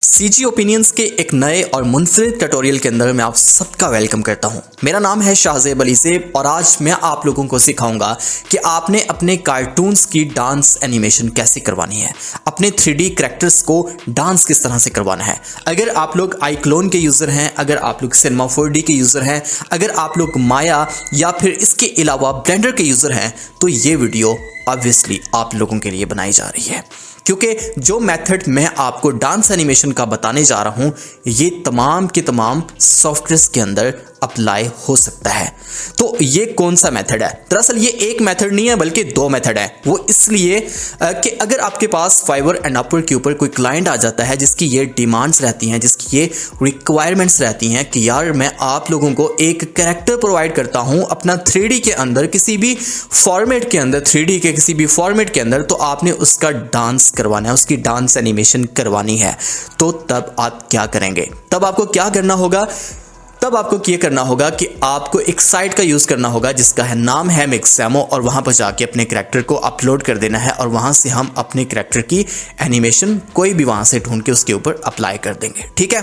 CG opinions के एक नए और मुनफरिद ट्यूटोरियल के अंदर मैं आप सबका वेलकम करता हूं। मेरा नाम है शाहजेब अली सेब और आज मैं आप लोगों को सिखाऊंगा कि आपने अपने कार्टून्स की डांस एनिमेशन कैसे करवानी है, अपने 3D कैरेक्टर्स को डांस किस तरह से करवाना है। अगर आप लोग iClone के यूज़र हैं, अगर आप लोग सिनेमा 4D के यूज़र हैं, अगर आप लोग माया या फिर इसके अलावा ब्लेंडर के यूज़र हैं, तो ये वीडियो ऑब्वियसली आप लोगों के लिए बनाई जा रही है, क्योंकि जो मेथड मैं आपको डांस एनिमेशन का बताने जा रहा हूं ये तमाम के तमाम सॉफ्टवेयर्स के अंदर अप्लाई हो सकता है। तो ये कौन सा मेथड है? दरअसल ये एक मेथड नहीं है बल्कि दो मेथड है। वो इसलिए कि अगर आपके पास फाइवर एंड अपवर्क के ऊपर कोई क्लाइंट आ जाता है जिसकी ये डिमांड्स रहती हैं, जिसकी ये रिक्वायरमेंट्स रहती हैं कि यार मैं आप लोगों को एक कैरेक्टर प्रोवाइड करता हूं अपना 3D के अंदर, किसी भी फॉर्मेट के अंदर, 3D के किसी भी फॉर्मेट के अंदर, तो आपने उसका डांस करवाना है, उसकी डांस एनिमेशन करवानी है। तो तब आप क्या करेंगे? तब आपको क्या करना होगा? तब आपको ये करना होगा कि आपको एक साइट का यूज़ करना होगा जिसका नाम है मिक्सैमो, और वहाँ पर जाके अपने कैरेक्टर को अपलोड कर देना है और वहाँ से हम अपने कैरेक्टर की एनिमेशन कोई भी वहाँ से ढूंढ के उसके ऊपर अप्लाई कर देंगे। ठीक है।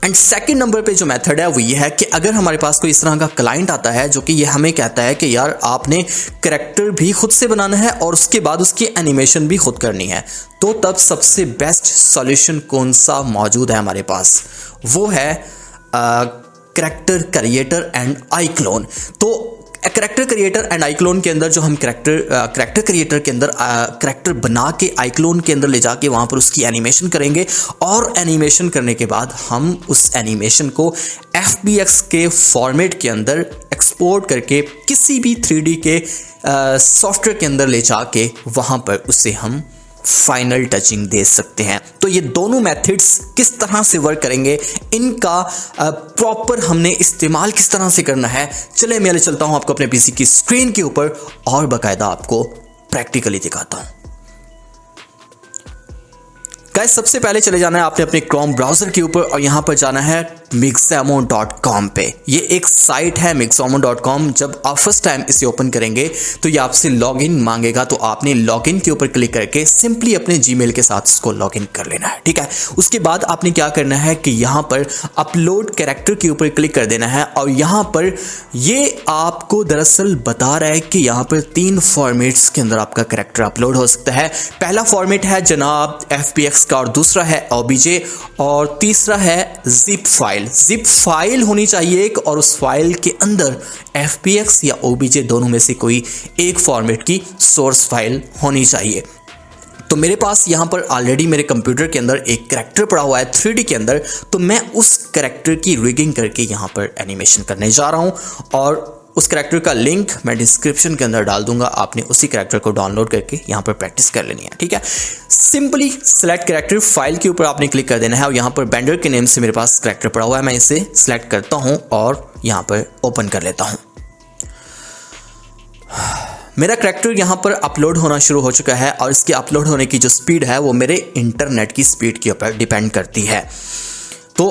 एंड सेकंड नंबर पे जो मेथड है वो ये है कि अगर हमारे पास कोई इस तरह का क्लाइंट आता है जो कि ये हमें कहता है कि यार आपने कैरेक्टर भी खुद से बनाना है और उसके बाद उसकी एनिमेशन भी खुद करनी है, तो तब सबसे बेस्ट सॉल्यूशन कौन सा मौजूद है हमारे पास? वो है कैरेक्टर क्रिएटर एंड iClone। तो कैरेक्टर क्रिएटर एंड iClone के अंदर जो हम कैरेक्टर क्रिएटर के अंदर कैरेक्टर बना के iClone के अंदर ले जाके वहाँ पर उसकी एनिमेशन करेंगे, और एनिमेशन करने के बाद हम उस एनिमेशन को FBX के फॉर्मेट के अंदर एक्सपोर्ट करके किसी भी 3D के सॉफ्टवेयर के अंदर ले जाके वहाँ पर उसे हम फाइनल टचिंग दे सकते हैं। तो ये दोनों मेथड्स किस तरह से वर्क करेंगे, इनका प्रॉपर हमने इस्तेमाल किस तरह से करना है, चले मैं ले चलता हूं आपको अपने पीसी की स्क्रीन के ऊपर और बाकायदा आपको प्रैक्टिकली दिखाता हूं। गाइस, सबसे पहले चले जाना है आपने अपने क्रोम ब्राउजर के ऊपर और यहां पर जाना है mixamo.com पे। ये एक साइट है mixamo.com। जब आप फर्स्ट टाइम इसे ओपन करेंगे तो ये आपसे लॉगिन मांगेगा, तो आपने लॉगिन के ऊपर क्लिक करके सिंपली अपने जीमेल के साथ इसको लॉगिन कर लेना है। ठीक है। उसके बाद आपने क्या करना है कि यहाँ पर अपलोड कैरेक्टर के ऊपर क्लिक कर देना है, और यहाँ पर ये आपको दरअसल बता रहा है कि यहाँ पर 3 फॉर्मेट्स के अंदर आपका कैरेक्टर अपलोड हो सकता है। पहला फॉर्मेट है जनाब FBX का, और दूसरा है OBJ, और तीसरा है जिप फाइल। जिप फाइल होनी चाहिए एक, और उस फाइल के अंदर FBX या OBJ दोनों में से कोई एक फॉर्मेट की सोर्स फाइल होनी चाहिए। तो मेरे पास यहाँ पर ऑलरेडी मेरे कंप्यूटर के अंदर एक कैरेक्टर पड़ा हुआ है 3D के अंदर, तो मैं उस कैरेक्टर की रिगिंग करके यहाँ पर एनिमेशन करने जा रहा हूँ, और उस कैरेक्टर का लिंक मैं डिस्क्रिप्शन के अंदर डाल दूंगा। आपने उसी कैरेक्टर को डाउनलोड करके यहाँ पर प्रैक्टिस कर लेनी है। ठीक है। सिंपली सेलेक्ट कैरेक्टर, फाइल के ऊपर आपने क्लिक कर देना है, और यहाँ पर बेंडर के नेम से मेरे पास कैरेक्टर पड़ा हुआ है, मैं इसे सिलेक्ट करता हूँ और यहाँ पर ओपन कर लेता हूँ। मेरा कैरेक्टर यहाँ पर अपलोड होना शुरू हो चुका है, और इसके अपलोड होने की जो स्पीड है वो मेरे इंटरनेट की स्पीड के ऊपर डिपेंड करती है। तो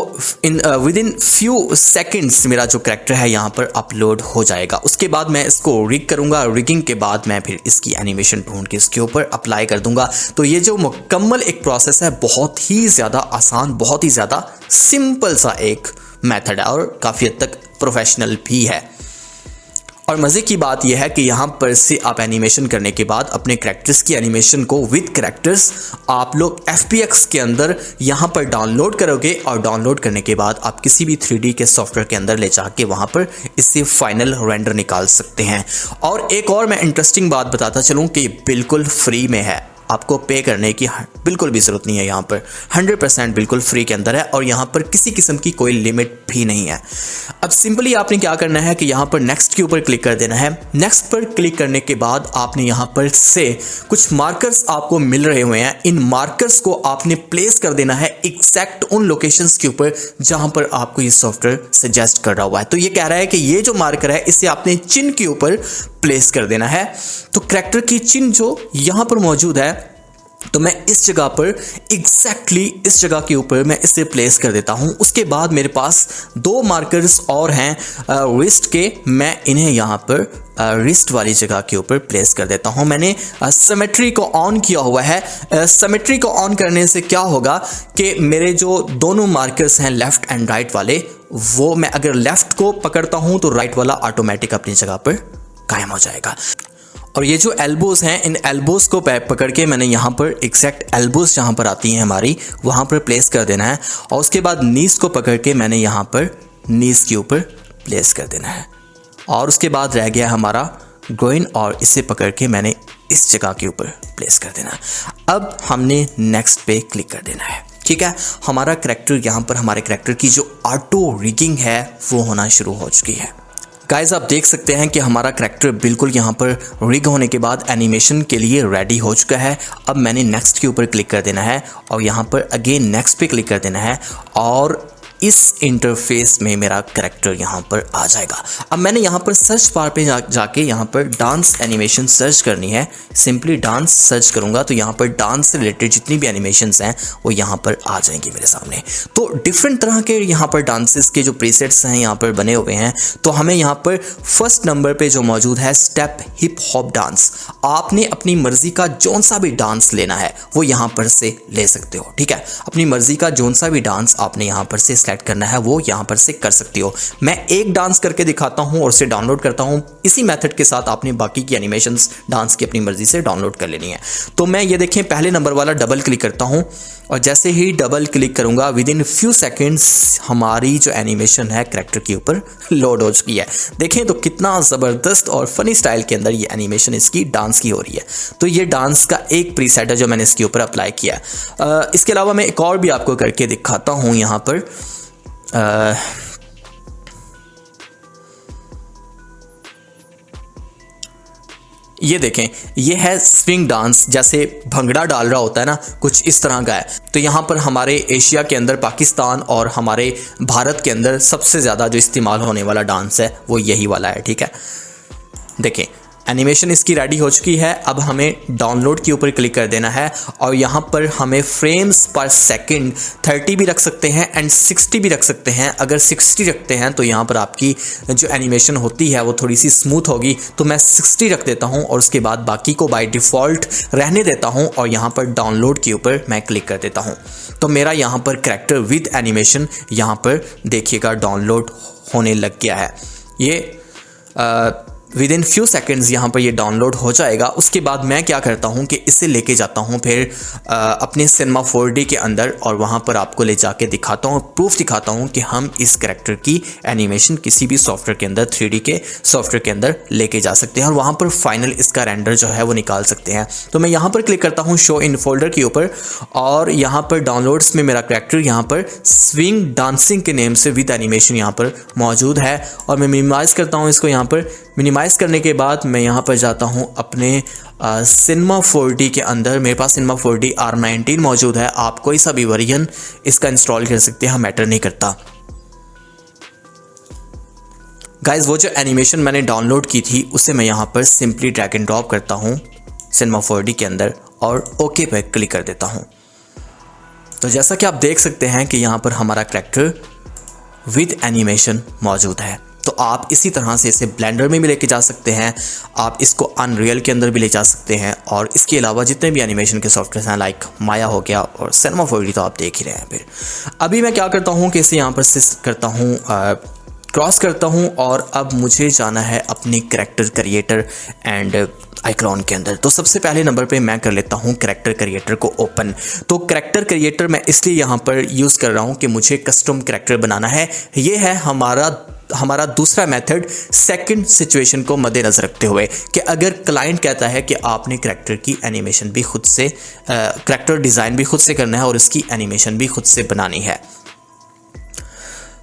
विद इन फ्यू सेकेंड्स मेरा जो कैरेक्टर है यहाँ पर अपलोड हो जाएगा। उसके बाद मैं इसको रिग करूँगा, रिगिंग के बाद मैं फिर इसकी एनिमेशन ढूंढ के इसके ऊपर अप्लाई कर दूंगा। तो ये जो मुकम्मल एक प्रोसेस है, बहुत ही ज़्यादा आसान, बहुत ही ज़्यादा सिंपल सा एक मेथड है, और काफ़ी हद तक प्रोफेशनल भी है। और मज़े की बात यह है कि यहाँ पर से आप एनिमेशन करने के बाद अपने कैरेक्टर्स की एनिमेशन को विद कैरेक्टर्स आप लोग FBX के अंदर यहाँ पर डाउनलोड करोगे, और डाउनलोड करने के बाद आप किसी भी 3D के सॉफ्टवेयर के अंदर ले जाके वहाँ पर इससे फाइनल रेंडर निकाल सकते हैं। और एक और मैं इंटरेस्टिंग बात बताता चलूँ कि बिल्कुल फ्री में है, आपको पे करने की बिल्कुल भी ज़रूरत नहीं है। यहाँ पर 100% बिल्कुल फ्री के अंदर है, और यहाँ पर किसी किस्म की कोई लिमिट भी नहीं है। अब सिंपली आपने क्या करना है कि यहाँ पर नेक्स्ट के ऊपर क्लिक कर देना है। नेक्स्ट पर क्लिक करने के बाद आपने यहाँ पर से कुछ मार्कर्स आपको मिल रहे हुए हैं, इन मार्कर्स को आपने प्लेस कर देना है एग्जैक्ट उन लोकेशंस के ऊपर जहाँ पर आपको ये सॉफ्टवेयर सजेस्ट कर रहा हुआ है। तो ये कह रहा है कि ये जो मार्कर है इसे आपने चिन्ह के ऊपर प्लेस कर देना है। तो कैरेक्टर की चिन्ह जो यहाँ पर मौजूद है तो मैं इस जगह पर एग्जैक्टली इस जगह के ऊपर मैं इसे प्लेस कर देता हूं। उसके बाद मेरे पास 2 मार्कर्स और हैं रिस्ट के, मैं इन्हें यहाँ पर रिस्ट वाली जगह के ऊपर प्लेस कर देता हूं। मैंने सिमेट्री को ऑन किया हुआ है। सिमेट्री को ऑन करने से क्या होगा कि मेरे जो दोनों मार्कर्स हैं लेफ्ट एंड राइट वाले, वो मैं अगर लेफ्ट को पकड़ता हूं तो राइट वाला ऑटोमेटिक अपनी जगह पर कायम हो जाएगा। और ये जो एल्बोज हैं, इन एल्बोज को पकड़ के मैंने यहाँ पर एग्जैक्ट एल्बोज जहाँ पर आती हैं हमारी, वहाँ पर प्लेस कर देना है। और उसके बाद नीज को पकड़ के मैंने यहाँ पर नीज के ऊपर प्लेस कर देना है। और उसके बाद रह गया हमारा ग्रोइन, और इसे पकड़ के मैंने इस जगह के ऊपर प्लेस कर देना है। अब हमने नेक्स्ट पे क्लिक कर देना है। ठीक है, हमारा करैक्टर यहाँ पर, हमारे करैक्टर की जो ऑटो रिगिंग है वो होना शुरू हो चुकी है। गाइज आप देख सकते हैं कि हमारा करैक्टर बिल्कुल यहाँ पर रिग होने के बाद एनिमेशन के लिए रेडी हो चुका है। अब मैंने नेक्स्ट के ऊपर क्लिक कर देना है और यहाँ पर अगेन नेक्स्ट पे क्लिक कर देना है, और इस इंटरफेस में मेरा करैक्टर यहाँ पर आ जाएगा। अब मैंने यहाँ पर सर्च बार पे जाके यहाँ पर डांस एनिमेशन सर्च करनी है। सिंपली डांस सर्च करूँगा तो यहाँ पर डांस से रिलेटेड जितनी भी एनिमेशंस हैं वो यहाँ पर आ जाएंगी मेरे सामने। तो डिफरेंट तरह के यहाँ पर डांसेस के जो प्रीसेट्स हैं यहाँ पर बने हुए हैं। तो हमें यहाँ पर फर्स्ट नंबर पे जो मौजूद है स्टेप हिप हॉप डांस, आपने अपनी मर्जी का जौन सा भी डांस लेना है वो यहाँ पर से ले सकते हो। ठीक है, अपनी मर्जी का जौन सा भी डांस आपने यहाँ पर से सेलेक्ट करना है वो यहाँ पर से कर सकती हो। मैं एक डांस करके दिखाता हूँ और उसे डाउनलोड करता हूँ। इसी मेथड के साथ आपने बाकी की एनिमेशंस डांस की अपनी मर्जी से डाउनलोड कर लेनी है। तो मैं ये देखें पहले नंबर वाला डबल क्लिक करता हूँ, और जैसे ही डबल क्लिक करूँगा विद इन फ्यू सेकेंड्स हमारी जो एनिमेशन है करैक्टर के ऊपर लोड हो चुकी है। देखें तो कितना ज़बरदस्त और फनी स्टाइल के अंदर ये एनिमेशन इसकी डांस की हो रही है। तो ये डांस का एक प्रीसेट है जो मैंने इसके ऊपर अप्लाई किया है। इसके अलावा मैं एक और भी आपको करके दिखाता हूँ यहाँ पर। ये देखें, ये है स्विंग डांस, जैसे भंगड़ा डाल रहा होता है ना, कुछ इस तरह का है। तो यहाँ पर हमारे एशिया के अंदर, पाकिस्तान और हमारे भारत के अंदर सबसे ज़्यादा जो इस्तेमाल होने वाला डांस है वो यही वाला है। ठीक है, देखें एनिमेशन इसकी रेडी हो चुकी है। अब हमें डाउनलोड के ऊपर क्लिक कर देना है, और यहाँ पर हमें फ्रेम्स पर सेकंड 30 भी रख सकते हैं एंड 60 भी रख सकते हैं। अगर 60 रखते हैं तो यहाँ पर आपकी जो एनिमेशन होती है वो थोड़ी सी स्मूथ होगी। तो मैं 60 रख देता हूँ और उसके बाद बाकी को बाय डिफ़ॉल्ट रहने देता हूँ, और यहाँ पर डाउनलोड के ऊपर मैं क्लिक कर देता हूँ। तो मेरा यहाँ पर करैक्टर विद एनिमेशन यहाँ पर देखिएगा डाउनलोड होने लग गया है। ये विद इन फ्यू सेकेंड्स यहाँ पर ये डाउनलोड हो जाएगा। उसके बाद मैं क्या करता हूँ कि इसे लेके जाता हूँ फिर अपने सिनेमा 4D के अंदर, और वहाँ पर आपको ले जाके दिखाता हूँ, प्रूफ दिखाता हूँ कि हम इस करैक्टर की एनिमेशन किसी भी सॉफ्टवेयर के अंदर, 3D के सॉफ्टवेयर के अंदर लेके जा सकते हैं, और वहाँ पर फाइनल इसका रेंडर जो है वो निकाल सकते हैं। तो मैं यहाँ पर क्लिक करता हूँ शो इन फोल्डर के ऊपर, और यहाँ पर डाउनलोड्स में मेरा करैक्टर यहाँ पर स्विंग डांसिंग के नेम से विद एनिमेशन यहाँ पर मौजूद है। और मैं मिनिमाइज़ करता हूँ इसको। यहाँ पर मिनिमाइज़ करने के बाद मैं यहाँ पर जाता हूँ अपने सिनेमा 4D के अंदर। मेरे पास सिनेमा 4D R19 मौजूद है, आप कोई सा भी वर्जन इसका इंस्टॉल कर सकते हैं, मैटर नहीं करता। गाइज वो जो एनिमेशन मैंने डाउनलोड की थी उसे मैं यहाँ पर सिंपली ड्रैग एंड ड्रॉप करता हूँ सिनेमा 4D के अंदर, और ओके पे क्लिक कर देता हूँ। तो जैसा कि आप देख सकते हैं कि यहाँ पर हमारा करैक्टर विद एनिमेशन मौजूद है। तो आप इसी तरह से इसे ब्लेंडर में भी लेके जा सकते हैं, आप इसको अनरियल के अंदर भी ले जा सकते हैं, और इसके अलावा जितने भी एनिमेशन के सॉफ्टवेयर हैं लाइक माया हो गया और सिनेमा 4D तो आप देख ही रहे हैं। फिर अभी मैं क्या करता हूँ कि इसे यहाँ पर से करता हूँ, क्रॉस करता हूँ, और अब मुझे जाना है अपने करैक्टर क्रिएटर एंड आइकॉन के अंदर। तो सबसे पहले नंबर पे मैं कर लेता हूँ करैक्टर क्रिएटर को ओपन। तो करैक्टर क्रिएटर मैं इसलिए यहाँ पर यूज़ कर रहा हूँ कि मुझे कस्टम करैक्टर बनाना है। ये है हमारा दूसरा मेथड, सेकंड सिचुएशन को मद्देनजर रखते हुए कि अगर क्लाइंट कहता है कि आपने करैक्टर की एनिमेशन भी खुद से, करैक्टर डिज़ाइन भी खुद से करना है और इसकी एनिमेशन भी खुद से बनानी है।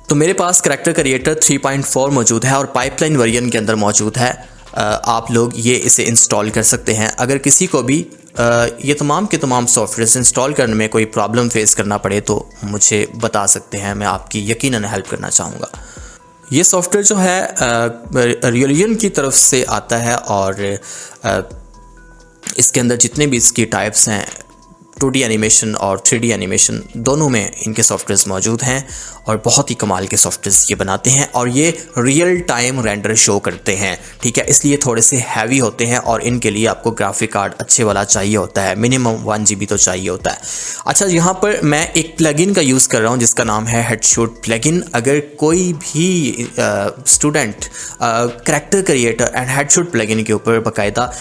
तो मेरे पास करैक्टर क्रिएटर 3.4 मौजूद है और पाइपलाइन वर्जन के अंदर मौजूद है। आप लोग ये इसे इंस्टॉल कर सकते हैं। अगर किसी को भी ये तमाम के तमाम सॉफ्टवेयर इंस्टॉल करने में कोई प्रॉब्लम फेस करना पड़े तो मुझे बता सकते हैं, मैं आपकी यकीनन हेल्प करना चाहूँगा। ये सॉफ्टवेयर जो है रियलियन की तरफ से आता है, और इसके अंदर जितने भी इसकी टाइप्स हैं 2D एनिमेशन और 3D एनिमेशन दोनों में इनके सॉफ्टवेयर्स मौजूद हैं और बहुत ही कमाल के सॉफ्टवेयर्स ये बनाते हैं और ये रियल टाइम रेंडर शो करते हैं, ठीक है। इसलिए थोड़े से हैवी होते हैं और इनके लिए आपको ग्राफिक कार्ड अच्छे वाला चाहिए होता है, मिनिमम 1 GB तो चाहिए होता है। अच्छा, यहाँ पर मैं एक प्लगइन का यूज़ कर रहा हूँ जिसका नाम है हेडशॉट प्लगइन। अगर कोई भी student character creator and headshot plugin के ऊपर बाकायदा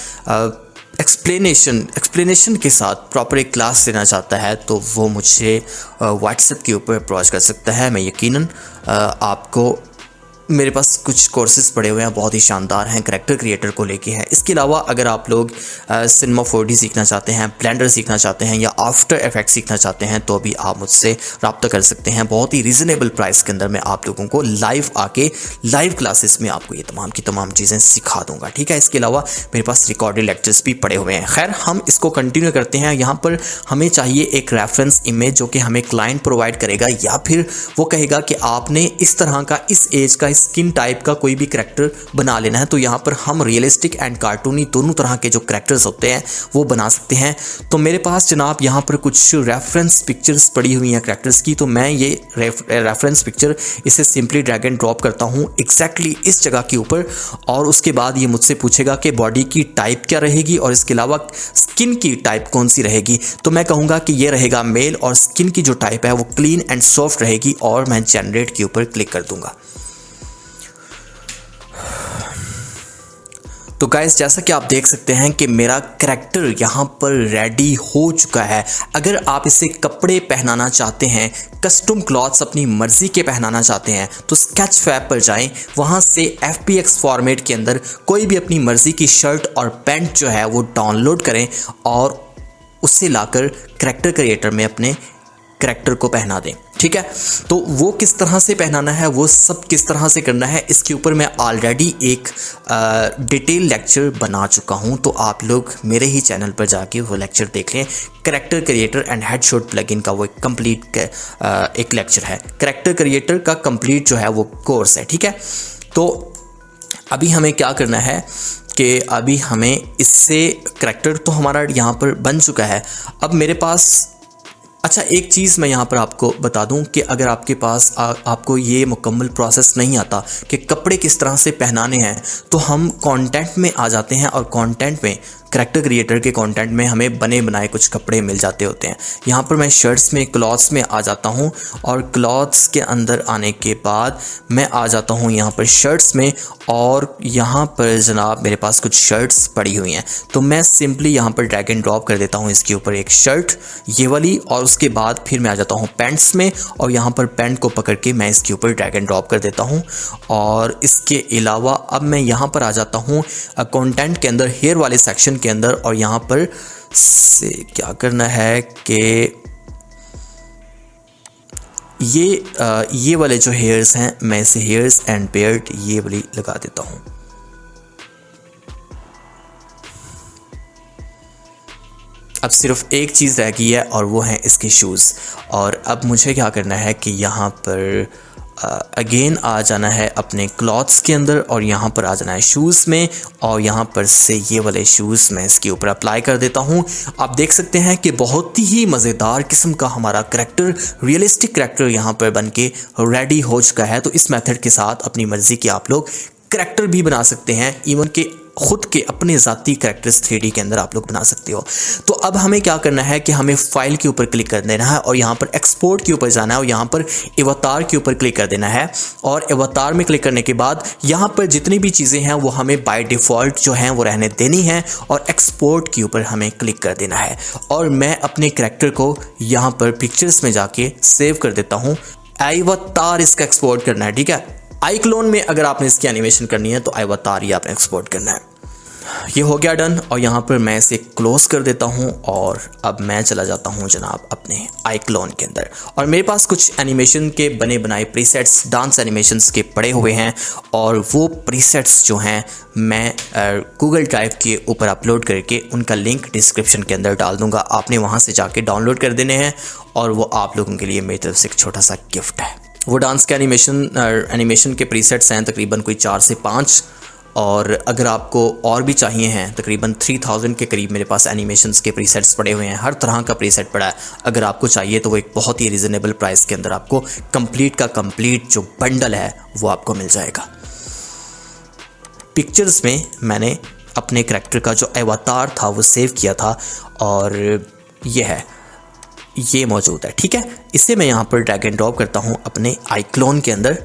एक्सप्लेनेशन के साथ प्रॉपर एक क्लास लेना चाहता है तो वो मुझे व्हाट्सएप के ऊपर अप्रोच कर सकता है। मैं यकीनन आपको, मेरे पास कुछ कोर्सेज़ पड़े हुए हैं, बहुत ही शानदार हैं, कैरेक्टर क्रिएटर को लेके हैं। इसके अलावा अगर आप लोग सिनेमा 4D सीखना चाहते हैं, ब्लेंडर सीखना चाहते हैं या आफ्टर इफेक्ट सीखना चाहते हैं तो भी आप मुझसे रब्ता कर सकते हैं। बहुत ही रीज़नेबल प्राइस के अंदर मैं आप लोगों को लाइव आके लाइव क्लासेस में आपको ये तमाम की तमाम चीज़ें सिखा दूँगा, ठीक है। इसके अलावा मेरे पास रिकॉर्डेड लेक्चर्स भी पड़े हुए हैं। खैर, हम इसको कंटिन्यू करते हैं। यहाँ पर हमें चाहिए एक रेफरेंस इमेज जो कि हमें क्लाइंट प्रोवाइड करेगा या फिर वो कहेगा कि आपने इस तरह का, इस एज का, स्किन टाइप का कोई भी करैक्टर बना लेना है। तो यहाँ पर हम रियलिस्टिक एंड कार्टूनी दोनों तरह के जो करैक्टर्स होते हैं वो बना सकते हैं। तो मेरे पास जनाब यहाँ पर कुछ रेफरेंस पिक्चर्स पड़ी हुई हैं करैक्टर्स की। तो मैं ये रेफरेंस पिक्चर इसे सिंपली ड्रैग एंड ड्रॉप करता हूँ एग्जैक्टली इस जगह के ऊपर और उसके बाद ये मुझसे पूछेगा कि बॉडी की टाइप क्या रहेगी और इसके अलावा स्किन की टाइप कौन सी रहेगी। तो मैं कहूँगा कि ये रहेगा मेल और स्किन की जो टाइप है वो क्लीन एंड सॉफ्ट रहेगी और मैं जनरेट के ऊपर क्लिक कर दूंगा। तो गाइस, जैसा कि आप देख सकते हैं कि मेरा करैक्टर यहाँ पर रेडी हो चुका है। अगर आप इसे कपड़े पहनाना चाहते हैं, कस्टम क्लॉथ्स अपनी मर्जी के पहनाना चाहते हैं तो स्केच फैब पर जाएं, वहाँ से FBX फॉर्मेट के अंदर कोई भी अपनी मर्जी की शर्ट और पैंट जो है वो डाउनलोड करें और उससे लाकर करैक्टर क्रिएटर में अपने करैक्टर को पहना दें, ठीक है। तो वो किस तरह से पहनाना है, वो सब किस तरह से करना है, इसके ऊपर मैं ऑलरेडी एक डिटेल लेक्चर बना चुका हूं। तो आप लोग मेरे ही चैनल पर जाके वो लेक्चर देख लें। Character creator and headshot plugin का वो एक कंप्लीट एक लेक्चर है। करैक्टर क्रिएटर का कंप्लीट जो है वो कोर्स है, ठीक है। तो अभी हमें क्या करना है कि अभी हमें इससे करैक्टर तो हमारा यहाँ पर बन चुका है। अब मेरे पास, अच्छा, एक चीज़ मैं यहाँ पर आपको बता दूँ कि अगर आपके पास आपको ये मुकम्मल प्रोसेस नहीं आता कि कपड़े किस तरह से पहनाने हैं तो हम कंटेंट में आ जाते हैं और कंटेंट में, करैक्टर क्रिएटर के कंटेंट में हमें बने बनाए कुछ कपड़े मिल जाते होते हैं। यहाँ पर मैं शर्ट्स में, क्लॉथ्स में आ जाता हूँ और क्लॉथ्स के अंदर आने के बाद मैं आ जाता हूँ यहाँ पर शर्ट्स में और यहाँ पर जनाब मेरे पास कुछ शर्ट्स पड़ी हुई हैं। तो मैं सिंपली यहाँ पर ड्रैग एंड ड्रॉप कर देता हूँ इसके ऊपर एक शर्ट ये वाली और उसके बाद फिर मैं आ जाता हूँ पैंट्स में और यहाँ पर पैंट को पकड़ के मैं इसके ऊपर ड्रैग एंड ड्रॉप कर देता हूँ। और इसके अलावा अब मैं यहाँ पर आ जाता हूँ कंटेंट के अंदर, हेयर वाले सेक्शन के अंदर, और यहाँ पर से क्या करना है कि ये वाले जो हेयर्स हैं मैं इसे हेयर्स एंड बियर्ड ये वाली लगा देता हूँ। अब सिर्फ एक चीज़ रह गई है और वो है इसके शूज़। और अब मुझे क्या करना है कि यहाँ पर अगेन आ जाना है अपने क्लॉथ्स के अंदर और यहाँ पर आ जाना है शूज़ में और यहाँ पर से ये वाले शूज़ मैं इसके ऊपर अप्लाई कर देता हूँ। आप देख सकते हैं कि बहुत ही मज़ेदार किस्म का हमारा करैक्टर, रियलिस्टिक करैक्टर यहाँ पर बनके रेडी हो चुका है। तो इस मेथड के साथ अपनी मर्ज़ी के आप लोग करैक्टर भी बना सकते हैं, इवन के खुद के अपने ज़ाती करैक्टर्स 3D के अंदर आप लोग बना सकते हो। तो अब हमें क्या करना है कि हमें फाइल के ऊपर क्लिक कर देना है और यहाँ पर एक्सपोर्ट के ऊपर जाना है और यहाँ पर अवतार के ऊपर क्लिक कर देना है। और अवतार में क्लिक करने के बाद यहाँ पर जितनी भी चीज़ें हैं वो हमें बाय डिफ़ॉल्ट जो हैं वो रहने देनी है और एक्सपोर्ट के ऊपर हमें क्लिक कर देना है। और मैं अपने करैक्टर को यहाँ पर पिक्चर्स में जाके सेव कर देता हूँ। अवतार इसका एक्सपोर्ट करना है, ठीक है। iClone में अगर आपने इसकी एनिमेशन करनी है तो अवतार ही आपने एक्सपोर्ट करना है। ये हो गया डन और यहाँ पर मैं इसे क्लोज कर देता हूँ और अब मैं चला जाता हूँ जनाब अपने iClone के अंदर। और मेरे पास कुछ एनिमेशन के बने बनाए प्रीसेट्स, डांस एनिमेशंस के पड़े हुए हैं और वो प्रीसेट्स जो हैं मैं गूगल ड्राइव के ऊपर अपलोड करके उनका लिंक डिस्क्रिप्शन के अंदर डाल दूँगा। आपने वहाँ से जाके डाउनलोड कर देने हैं और वो आप लोगों के लिए मेरी तरफ से एक छोटा सा गिफ्ट है। वो डांस के एनिमेशन के प्रीसेट्स हैं तकरीबन कोई 4 से 5 और अगर आपको और भी चाहिए हैं, तकरीबन 3000 के करीब मेरे पास एनिमेशंस के प्रीसेट्स पड़े हुए हैं, हर तरह का प्रीसेट पड़ा है। अगर आपको चाहिए तो वो एक बहुत ही रीज़नेबल प्राइस के अंदर आपको कंप्लीट का कंप्लीट जो बंडल है वो आपको मिल जाएगा। पिक्चर्स में मैंने अपने करैक्टर का जो अवतार था वो सेव किया था और ये मौजूद है, ठीक है। इसे मैं यहाँ पर ड्रैग एंड ड्रॉप करता हूँ अपने आईक्लोन के अंदर।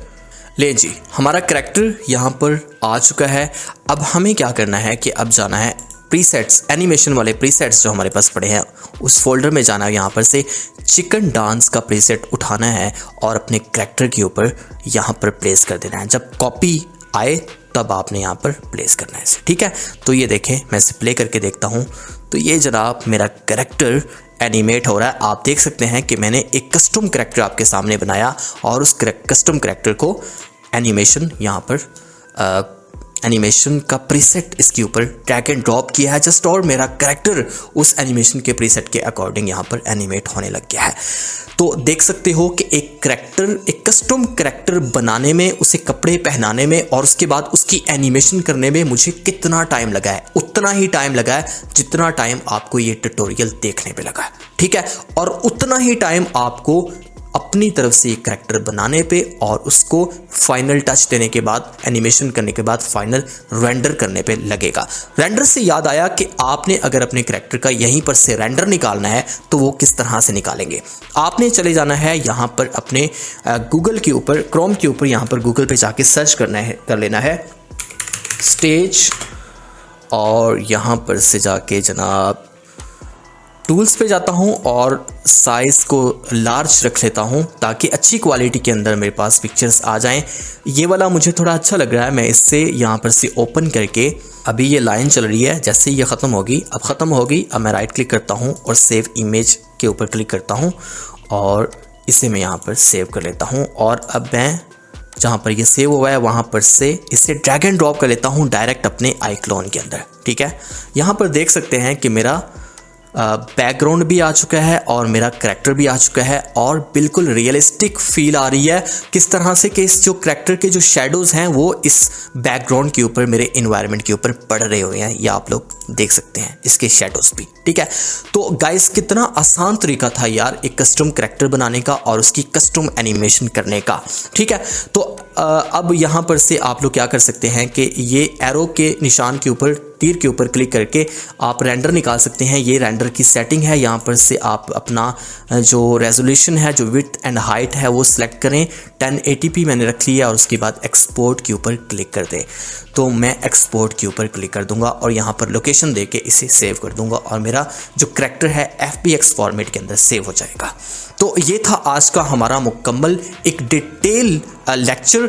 ले जी, हमारा करैक्टर यहाँ पर आ चुका है। अब हमें क्या करना है कि अब जाना है प्रीसेट्स, एनिमेशन वाले प्रीसेट्स जो हमारे पास पड़े हैं उस फोल्डर में जाना है। यहाँ पर से चिकन डांस का प्रीसेट उठाना है और अपने करैक्टर के ऊपर यहाँ पर प्लेस कर देना है। जब कॉपी आए तब आपने यहाँ पर प्लेस करना है इसे, ठीक है। तो ये देखें, मैं इसे प्ले करके देखता हूँ। तो ये जनाब मेरा करैक्टर एनिमेट हो रहा है। आप देख सकते हैं कि मैंने एक कस्टम करैक्टर आपके सामने बनाया और उस कस्टम करैक्टर को एनिमेशन यहाँ पर एनिमेशन का प्रीसेट इसके ऊपर ड्रैग एंड ड्रॉप किया है जस्ट, और मेरा करैक्टर उस एनिमेशन के प्रीसेट के अकॉर्डिंग यहाँ पर एनिमेट होने लग गया है। तो देख सकते हो कि एक करैक्टर, एक कस्टम करैक्टर बनाने में, उसे कपड़े पहनाने में और उसके बाद उसकी एनिमेशन करने में मुझे कितना टाइम लगा है। उतना ही टाइम लगा है जितना टाइम आपको ये ट्यूटोरियल देखने पे लगा है, ठीक है। और उतना ही टाइम आपको अपनी तरफ से एक करैक्टर बनाने पे और उसको फाइनल टच देने के बाद, एनिमेशन करने के बाद फाइनल रेंडर करने पे लगेगा। रेंडर से याद आया कि आपने अगर अपने करैक्टर का यहीं पर से रेंडर निकालना है तो वो किस तरह से निकालेंगे। आपने चले जाना है यहाँ पर अपने गूगल के ऊपर, क्रोम के ऊपर, यहाँ पर गूगल पे जाके सर्च कर लेना है स्टेज, और यहाँ पर से जाके जनाब टूल्स पे जाता हूँ और साइज़ को लार्ज रख लेता हूँ ताकि अच्छी क्वालिटी के अंदर मेरे पास पिक्चर्स आ जाएं। ये वाला मुझे थोड़ा अच्छा लग रहा है, मैं इससे यहाँ पर से ओपन करके, अभी ये लाइन चल रही है, जैसे ये ख़त्म होगी, अब ख़त्म होगी, अब मैं राइट क्लिक करता हूँ और सेव इमेज के ऊपर क्लिक करता हूँ और इसे मैं यहाँ पर सेव कर लेता हूँ। और अब मैं जहाँ पर ये सेव हुआ है वहाँ पर से इसे ड्रैग एंड ड्रॉप कर लेता हूँ डायरेक्ट अपने आईक्लोन के अंदर, ठीक है। यहाँ पर देख सकते हैं कि मेरा बैकग्राउंड भी आ चुका है और मेरा करैक्टर भी आ चुका है और बिल्कुल रियलिस्टिक फील आ रही है। किस तरह से कि इस जो करैक्टर के जो शेडोज़ हैं वो इस बैकग्राउंड के ऊपर, मेरे इन्वायरमेंट के ऊपर पड़ रहे हुए हैं, ये आप लोग देख सकते हैं इसके शेडोज़ भी, ठीक है। तो गाइस कितना आसान तरीका था यार एक कस्टम करैक्टर बनाने का और उसकी कस्टम एनिमेशन करने का, ठीक है। तो अब यहाँ पर से आप लोग क्या कर सकते हैं कि ये एरो के निशान के ऊपर, तीर के ऊपर क्लिक करके आप रेंडर निकाल सकते हैं। ये रेंडर की सेटिंग है, यहाँ पर से आप अपना जो रेजोल्यूशन है, जो विड्थ एंड हाइट है वो सिलेक्ट करें। 1080p मैंने रख लिया और उसके बाद एक्सपोर्ट के ऊपर क्लिक कर दें। तो मैं एक्सपोर्ट के ऊपर क्लिक कर दूंगा और यहाँ पर लोकेशन दे के इसे सेव कर दूंगा और मेरा जो करैक्टर है FBX फॉर्मेट के अंदर सेव हो जाएगा। तो ये था आज का हमारा मुकम्मल एक डिटेल लेक्चर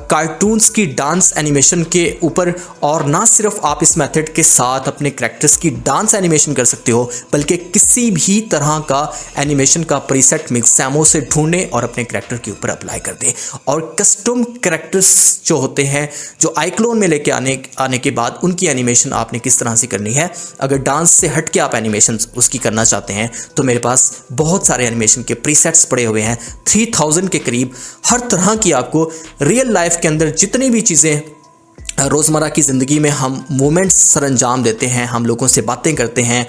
कार्टून्स की डांस एनिमेशन के ऊपर। और ना सिर्फ आप इस मेथड के साथ अपने करैक्टर्स की डांस एनिमेशन कर सकते हो, बल्कि किसी भी तरह का एनिमेशन का प्रीसेट मिक्सैमो से ढूंढें और अपने करैक्टर के ऊपर अप्लाई कर दें। और कस्टम करैक्टर्स जो होते हैं, जो आईक्लोन में लेके आने के बाद उनकी एनिमेशन आपने किस तरह से करनी है। अगर डांस से हट के आप एनिमेशन उसकी करना चाहते हैं तो मेरे पास बहुत सारे एनिमेशन के प्रीसेट्स पड़े हुए हैं, 3000 के करीब। हर तरह की आपको रियल लाइफ के अंदर जितनी भी चीज़ें रोज़मर्रा की ज़िंदगी में हम मोमेंट्स सर अंजाम देते हैं, हम लोगों से बातें करते हैं,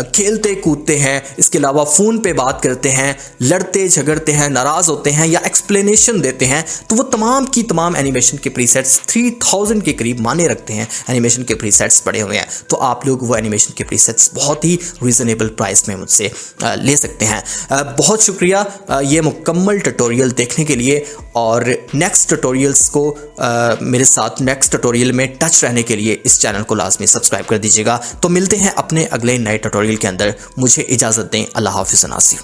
खेलते कूदते हैं, इसके अलावा फ़ोन पे बात करते हैं, लड़ते झगड़ते हैं, नाराज़ होते हैं या एक्सप्लेनेशन देते हैं, तो वो तमाम की तमाम एनिमेशन के प्रीसेट्स 3000 के करीब माने रखते हैं, एनिमेशन के प्रीसेट्स पड़े हुए हैं। तो आप लोग वो एनिमेशन के प्रीसेट्स बहुत ही रीज़नेबल प्राइस में मुझसे ले सकते हैं। बहुत शुक्रिया ये मुकम्मल ट्यूटोरियल देखने के लिए, और नेक्स्ट ट्यूटोरियल्स को मेरे साथ नेक्स्ट ट्यूटोरियल में टच रहने के लिए इस चैनल को लाजमी सब्सक्राइब कर दीजिएगा। तो मिलते हैं अपने अगले नए ट्यूटोरियल के अंदर। मुझे इजाज़त दें। अल्लाह हाफ़िज़ नासिर।